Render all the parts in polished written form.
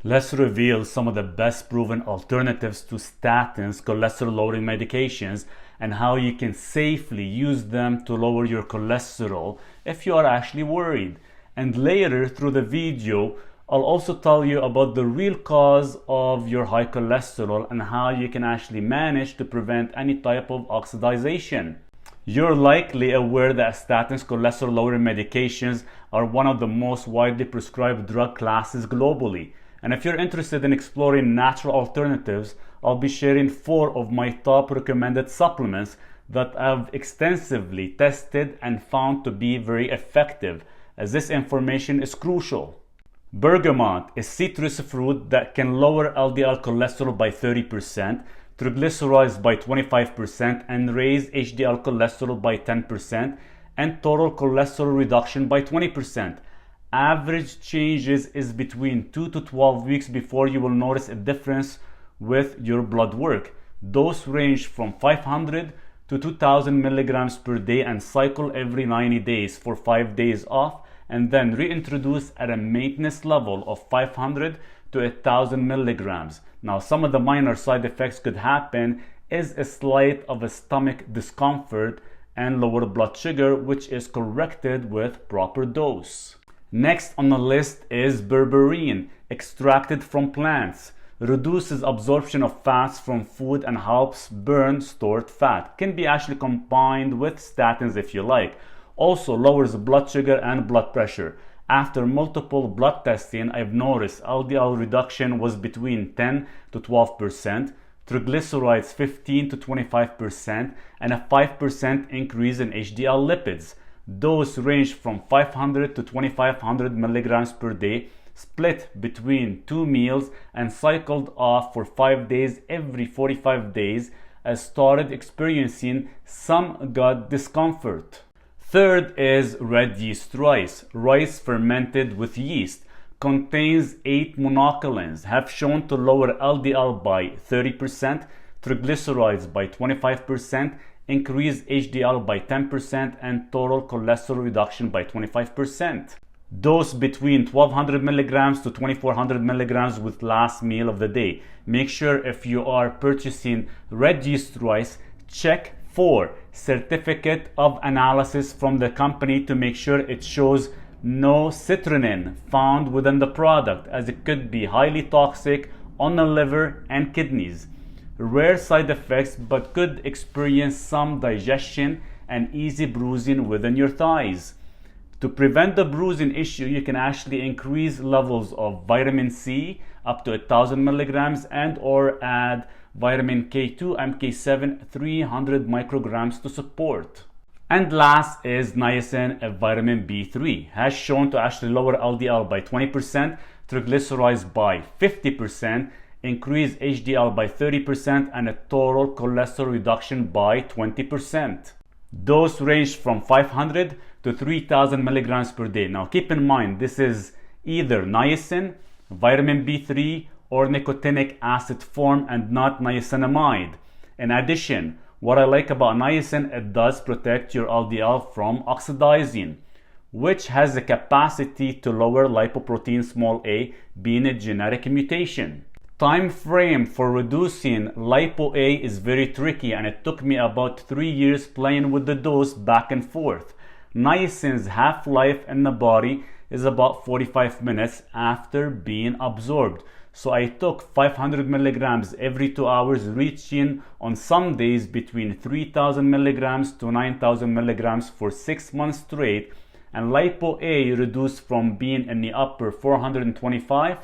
Let's reveal some of the best proven alternatives to statins, cholesterol-lowering medications, and how you can safely use them to lower your cholesterol if you are actually worried. And later through the video, I'll also tell you about the real cause of your high cholesterol and how you can actually manage to prevent any type of oxidation. You're likely aware that statins, cholesterol-lowering medications, are one of the most widely prescribed drug classes globally. And if you're interested in exploring natural alternatives, I'll be sharing 4 of my top recommended supplements that I've extensively tested and found to be very effective, as this information is crucial. Bergamot is citrus fruit that can lower LDL cholesterol by 30%, triglycerides by 25%, and raise HDL cholesterol by 10%, and total cholesterol reduction by 20%. Average changes is between 2 to 12 weeks before you will notice a difference with your blood work. Dose range from 500 to 2000 milligrams per day and cycle every 90 days for 5 days off, and then reintroduce at a maintenance level of 500 to 1000 milligrams. Now, some of the minor side effects could happen is a slight of a stomach discomfort and lower blood sugar, which is corrected with proper dose. Next on the list is berberine, extracted from plants. Reduces absorption of fats from food and helps burn stored fat. Can be actually combined with statins if you like. Also lowers blood sugar and blood pressure. After multiple blood testing, I've noticed LDL reduction was between 10 to 12%, triglycerides 15 to 25%, and a 5% increase in HDL lipids. Dose range from 500 to 2500 milligrams per day, split between 2 meals and cycled off for 5 days every 45 days. I started experiencing some gut discomfort. Third is red yeast rice. Rice fermented with yeast. Contains 8 monocolins, have shown to lower LDL by 30%, triglycerides by 25%, increase HDL by 10%, and total cholesterol reduction by 25%. Dose between 1200 milligrams to 2400 milligrams with last meal of the day. Make sure if you are purchasing red yeast rice, check for certificate of analysis from the company to make sure it shows no citrulline found within the product, as it could be highly toxic on the liver and kidneys. Rare side effects, but could experience some digestion and easy bruising within your thighs. To prevent the bruising issue, you can actually increase levels of vitamin C up to 1000 milligrams and or add vitamin K2, MK7, 300 micrograms to support. And last is niacin, a vitamin B3. Has shown to actually lower LDL by 20%, triglycerides by 50%, increase HDL by 30%, and a total cholesterol reduction by 20%. Dose range from 500 to 3000 milligrams per day. Now keep in mind, this is either niacin, vitamin B3, or nicotinic acid form and not niacinamide. In addition, what I like about niacin, it does protect your LDL from oxidizing, which has the capacity to lower lipoprotein small a, being a genetic mutation. Time frame for reducing lipo A is very tricky, and it took me about 3 years playing with the dose back and forth. Niacin's half-life in the body is about 45 minutes after being absorbed. So I took 500 milligrams every 2 hours, reaching on some days between 3000 milligrams to 9000 milligrams for 6 months straight, and lipo A reduced from being in the upper 425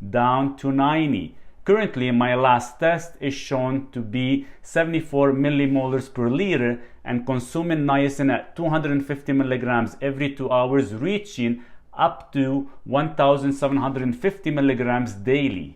down to 90. Currently, my last test is shown to be 74 millimolars per liter, and consuming niacin at 250 milligrams every 2 hours, reaching up to 1750 milligrams daily.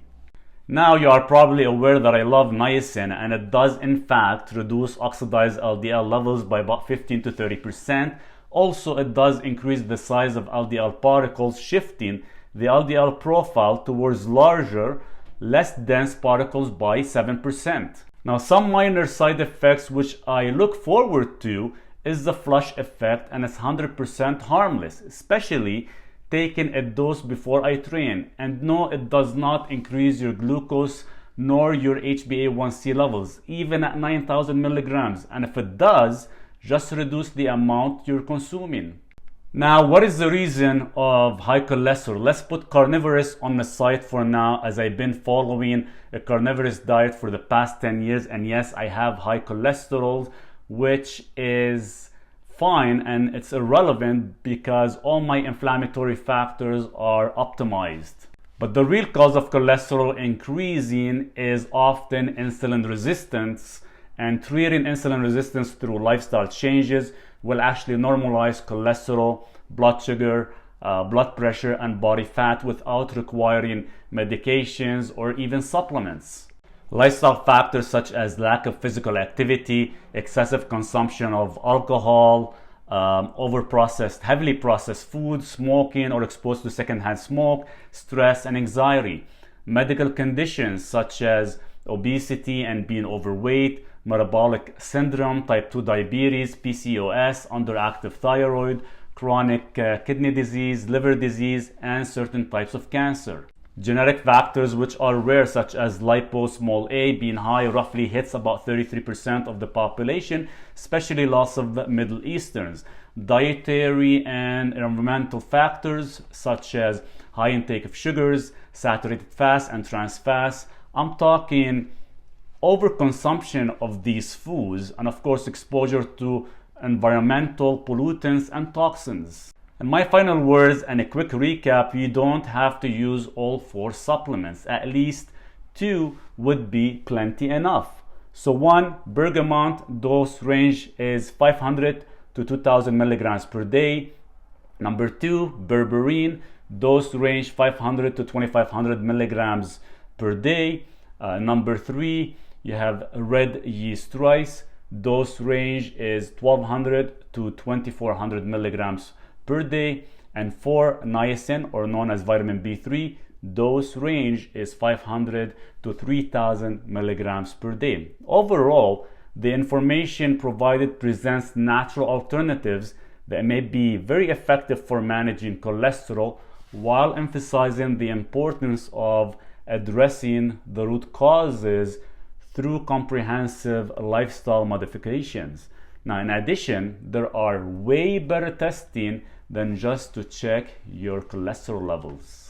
Now you are probably aware that I love niacin, and it does in fact reduce oxidized LDL levels by about 15 to 30%. Also, it does increase the size of LDL particles, shifting the LDL profile towards larger, less dense particles by 7%. Now, some minor side effects which I look forward to is the flush effect, and it's 100% harmless, especially taken a dose before I train. And no, it does not increase your glucose nor your HbA1c levels, even at 9,000 milligrams. And if it does, just reduce the amount you're consuming. Now, what is the reason of high cholesterol? Let's put carnivorous on the side for now, as I've been following a carnivorous diet for the past 10 years. And yes, I have high cholesterol, which is fine and it's irrelevant because all my inflammatory factors are optimized. But the real cause of cholesterol increasing is often insulin resistance, and treating insulin resistance through lifestyle changes will actually normalize cholesterol, blood sugar, blood pressure, and body fat without requiring medications or even supplements. Lifestyle factors such as lack of physical activity, excessive consumption of alcohol, heavily processed food, smoking or exposed to secondhand smoke, stress and anxiety, medical conditions such as obesity and being overweight, metabolic syndrome, type 2 diabetes, PCOS, underactive thyroid, chronic kidney disease, liver disease, and certain types of cancer. Genetic factors which are rare, such as lipo(a) being high, roughly hits about 33% of the population, especially lots of Middle Easterns. Dietary and environmental factors such as high intake of sugars, saturated fats, and trans fats. I'm talking overconsumption of these foods, and of course exposure to environmental pollutants and toxins. And my final words and a quick recap: you don't have to use all 4 supplements. At least 2 would be plenty enough. So 1, bergamot, dose range is 500 to 2000 milligrams per day. Number 2, berberine, dose range 500 to 2500 milligrams per day. Number 3, you have red yeast rice, dose range is 1200 to 2400 milligrams per day. And 4, niacin, or known as vitamin B3, dose range is 500 to 3000 milligrams per day. Overall, the information provided presents natural alternatives that may be very effective for managing cholesterol, while emphasizing the importance of addressing the root causes through comprehensive lifestyle modifications. Now, in addition, there are way better testing than just to check your cholesterol levels.